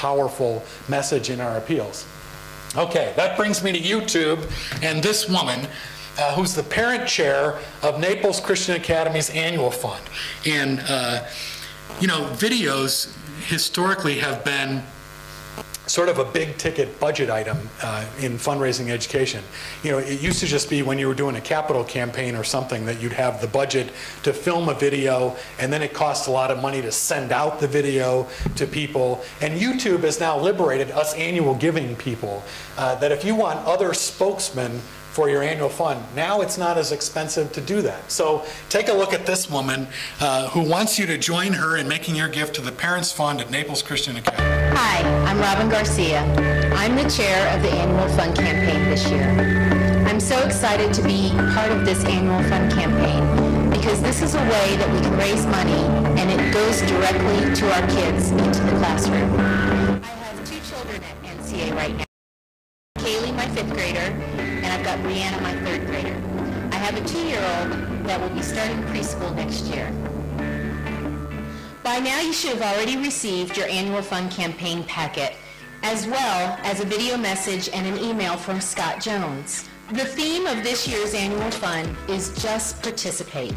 powerful message in our appeals. Okay, that brings me to YouTube and this woman, who's the parent chair of Naples Christian Academy's annual fund. And, you know, videos historically have been sort of a big ticket budget item in fundraising education. You know, it used to just be when you were doing a capital campaign or something that you'd have the budget to film a video, and then it costs a lot of money to send out the video to people. And YouTube has now liberated us annual giving people that if you want other spokesmen for your annual fund, now it's not as expensive to do that. So take a look at this woman who wants you to join her in making your gift to the Parents Fund at Naples Christian Academy. Hi, I'm Robin Garcia. I'm the chair of the annual fund campaign this year. I'm so excited to be part of this annual fund campaign because this is a way that we can raise money and it goes directly to our kids into the classroom. I have 2 children at NCA right now. Kaylee, my 5th grader, and I've got Brianna, my 3rd grader. I have a 2-year-old that will be starting preschool next year. By now you should have already received your annual fund campaign packet, as well as a video message and an email from Scott Jones. The theme of this year's annual fund is Just Participate.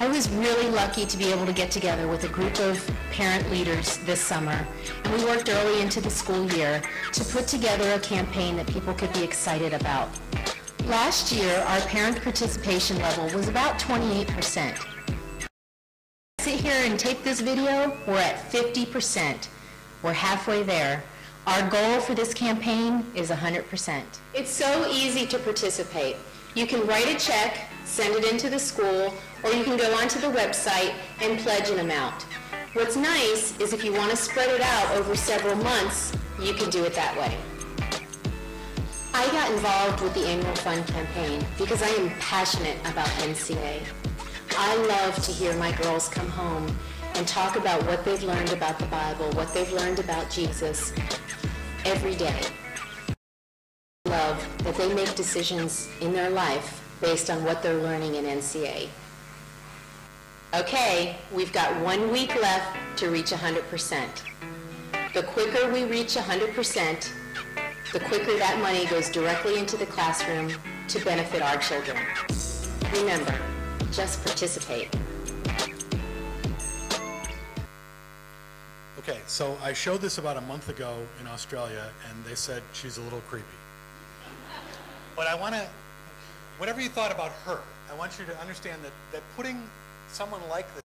I was really lucky to be able to get together with a group of parent leaders this summer, and we worked early into the school year to put together a campaign that people could be excited about. Last year, our parent participation level was about 28%. Sit here and tape this video, we're at 50%. We're halfway there. Our goal for this campaign is 100%. It's so easy to participate. You can write a check, send it into the school, or you can go onto the website and pledge an amount. What's nice is if you want to spread it out over several months, you can do it that way. I got involved with the annual fund campaign because I am passionate about NCA. I love to hear my girls come home and talk about what they've learned about the Bible, what they've learned about Jesus every day. I love that they make decisions in their life based on what they're learning in NCA. Okay, we've got 1 week left to reach 100%. The quicker we reach 100%, the quicker that money goes directly into the classroom to benefit our children. Remember, just participate. Okay, so I showed this about a month ago in Australia, and they said she's a little creepy. But I want to, whatever you thought about her, I want you to understand that putting someone like this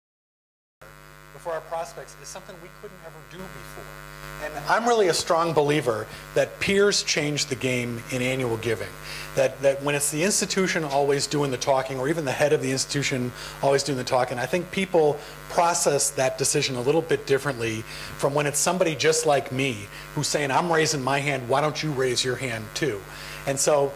before our prospects is something we couldn't ever do before. And I'm really a strong believer that peers change the game in annual giving. That when it's the institution always doing the talking, or even the head of the institution always doing the talking, I think people process that decision a little bit differently from when it's somebody just like me who's saying, I'm raising my hand, why don't you raise your hand too? And so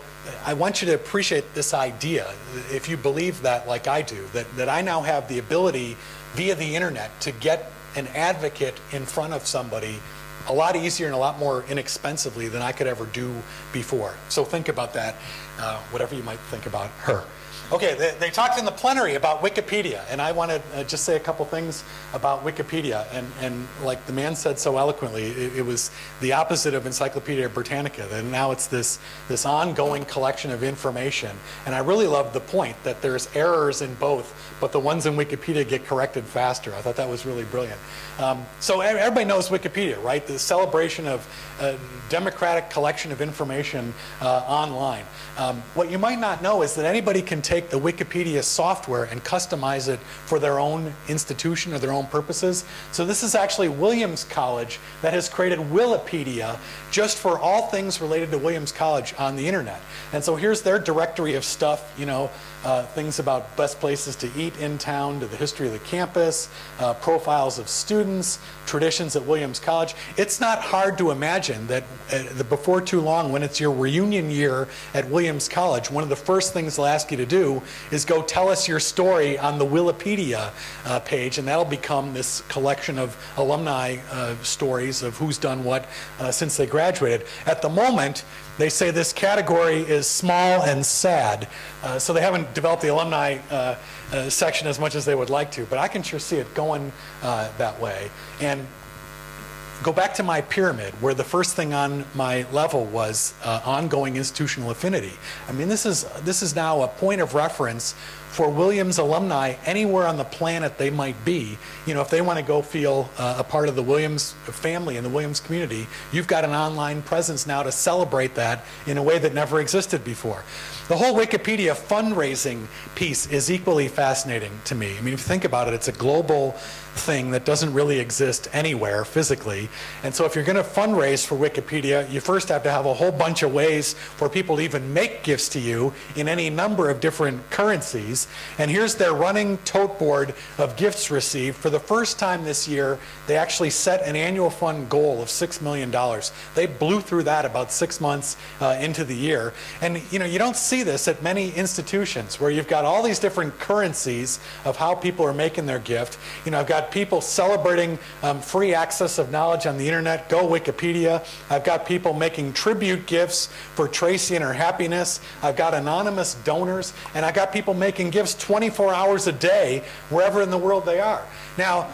I want you to appreciate this idea, if you believe that like I do, that I now have the ability via the internet to get an advocate in front of somebody a lot easier and a lot more inexpensively than I could ever do before. So think about that, whatever you might think about her. Okay, they talked in the plenary about Wikipedia, and I want to just say a couple things about Wikipedia. And like the man said so eloquently, it was the opposite of Encyclopedia Britannica. And now it's this ongoing collection of information. And I really love the point that there's errors in both, but the ones in Wikipedia get corrected faster. I thought that was really brilliant. So everybody knows Wikipedia, right? The celebration of a democratic collection of information online. What you might not know is that anybody can take the Wikipedia software and customize it for their own institution or their own purposes. So this is actually Williams College that has created Willipedia just for all things related to Williams College on the internet. And so here's their directory of stuff, you know, things about best places to eat in town, to the history of the campus, profiles of students, traditions at Williams College. It's not hard to imagine that before too long, when it's your reunion year at Williams College, one of the first things they'll ask you to do is go tell us your story on the Willipedia page, and that'll become this collection of alumni stories of who's done what since they graduated. At the moment, they say this category is small and sad, so they haven't developed the alumni section as much as they would like to, but I can sure see it going that way. And go back to my pyramid, where the first thing on my level was ongoing institutional affinity. I mean, this is now a point of reference for Williams alumni anywhere on the planet they might be. You know, if they want to go feel a part of the Williams family and the Williams community, you've got an online presence now to celebrate that in a way that never existed before. The whole Wikipedia fundraising piece is equally fascinating to me. I mean, if you think about it, it's a global thing that doesn't really exist anywhere physically. And so if you're going to fundraise for Wikipedia, you first have to have a whole bunch of ways for people to even make gifts to you in any number of different currencies. And here's their running tote board of gifts received. For the first time this year, they actually set an annual fund goal of $6 million. They blew through that about 6 months into the year. And you know, you don't see this at many institutions where you've got all these different currencies of how people are making their gift. You know, I've got people celebrating free access of knowledge on the internet, go Wikipedia. I've got people making tribute gifts for Tracy and her happiness. I've got anonymous donors, and I've got people making gifts 24 hours a day wherever in the world they are. Now,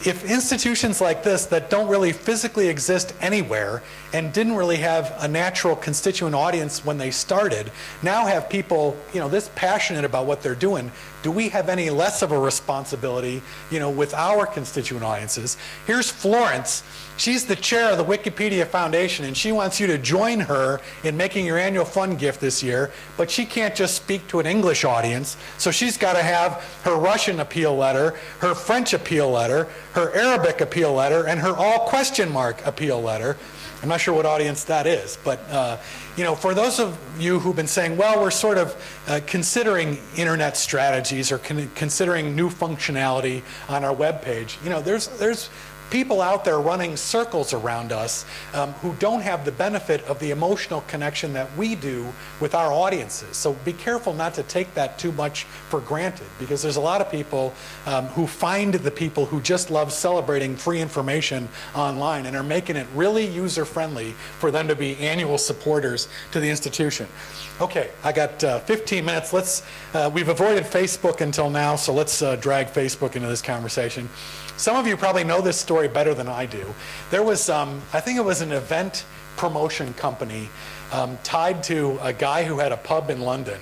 if institutions like this that don't really physically exist anywhere and didn't really have a natural constituent audience when they started, now have people, you know, this passionate about what they're doing, do we have any less of a responsibility, you know, with our constituent audiences? Here's Florence. She's the chair of the Wikipedia Foundation, and she wants you to join her in making your annual fund gift this year, but she can't just speak to an English audience, so she's got to have her Russian appeal letter, her French appeal letter, her Arabic appeal letter, and her all question mark appeal letter. I'm not sure what audience that is, but you know, for those of you who've been saying, well, we're sort of considering internet strategies or considering new functionality on our webpage, you know, there's people out there running circles around us who don't have the benefit of the emotional connection that we do with our audiences. So be careful not to take that too much for granted, because there's a lot of people who find the people who just love celebrating free information online and are making it really user-friendly for them to be annual supporters to the institution. Okay, I got 15 minutes. We've avoided Facebook until now, so let's drag Facebook into this conversation. Some of you probably know this story better than I do. There was, I think it was an event promotion company tied to a guy who had a pub in London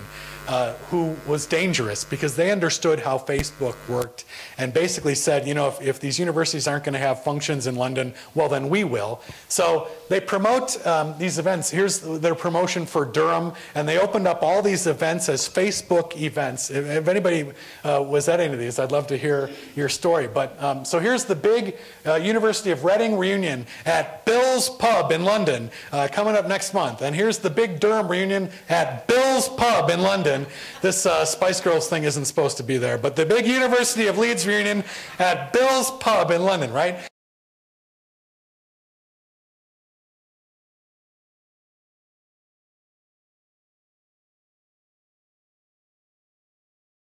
who was dangerous because they understood how Facebook worked and basically said, you know, if these universities aren't going to have functions in London, well, then we will. So they promote these events. Here's their promotion for Durham, and they opened up all these events as Facebook events. If anybody was at any of these, I'd love to hear your story. But so here's the big University of Reading reunion at Bill's Pub in London coming up next month. And here's the big Durham reunion at Bill's Pub in London. This Spice Girls thing isn't supposed to be there, but the big University of Leeds reunion at Bill's Pub in London, right?